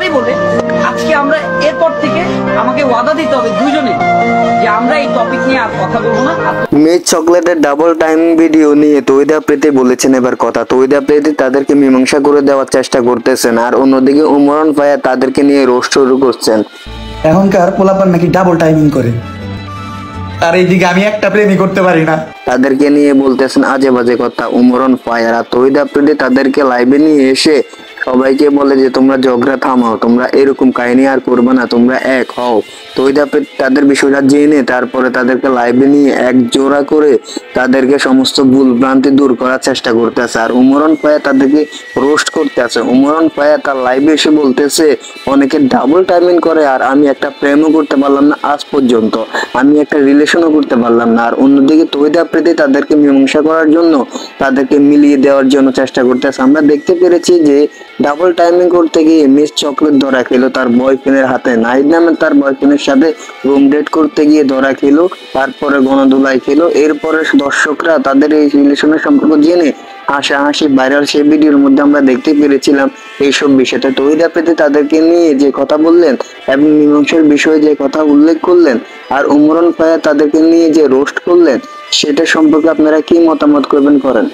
পারি বলে আজকে আমরা এরপর থেকে আমাকে ওয়াদা দিতে হবে দুজনে যে আমরা এই টপিক নিয়ে আর কথা বলবো না। মিস চকলেটের ডাবল টাইম ভিডিও নিয়ে তৌহিদা আফ্রিদি বলেছেন এবার কথা। তৌহিদা আফ্রিদি তাদেরকে মীমাংসা করে দেওয়ার চেষ্টা করতেছেন, আর অন্যদিকে উমরান ফায়ার তাদেরকে নিয়ে রোস্ট শুরু করছেন। এখনকার পোলাপান নাকি ডাবল টাইমিং করে, আর এইদিকে আমি একটা প্রেমই করতে পারি না। তাদেরকে নিয়ে বলতেছেন আজে বাজে কথা উমরান ফায়ার। আর তৌহিদা আফ্রিদি তাদেরকে লাইভে নিয়ে এসে সবাইকে বলে যে তোমরা ঝগড়া থামাও, তোমরা এরকম কাহিনী আর করবে না, তোমরা এক হও। তৌহিদা আফ্রিদি তাদের বিষয়টা জেনে তারপরে তাদেরকে লাইভে নিয়ে এক জোড়া করে তাদেরকে সমস্ত ভুল ভ্রান্তি দূর করার চেষ্টা করতেছে। আর উমরান ফায়ার তাদেরকে রোস্ট করতে আছে। উমরান ফায়ার তার লাইভে এসে বলতেছে অনেকে ডাবল টাইমিং করে, আর আমি একটা প্রেমও করতে পারলাম না আজ পর্যন্ত, আমি একটা রিলেশনও করতে পারলাম না। আর অন্যদিকে তৌহিদা আফ্রিদি তাদেরকে মীমাংসা করার জন্য তাদেরকে মিলিয়ে দেওয়ার জন্য চেষ্টা করতেছে। আমরা দেখতে পেরেছি যে ডাবল টাইমিং করতে গিয়ে মিস চকলেট ধরা খেলো তার বয়ফ্রেন্ডের হাতে। নাহিদ নামে তার বয়ফ্রেন্ডের সাথে রুম ডেট করতে গিয়ে ধরা খেলো, তারপরে গণধুলাই খেলো। এরপরে দর্শকরা তাদের এই রিলেশনের সম্পর্ক জেনে হাসাহাসি ভাইরাল সেই ভিডিওর মধ্যে আমরা দেখতে পেরেছিলাম এইসব বিষয়টা। তৌহিদা আফ্রিদি তাদেরকে নিয়ে যে কথা বললেন এবং মীমাংসার বিষয়ে যে কথা উল্লেখ করলেন, আর উমরান ফায়ার তাদেরকে নিয়ে যে রোস্ট করলেন, সেটা সম্পর্কে আপনারা কি মতামত করবেন করেন।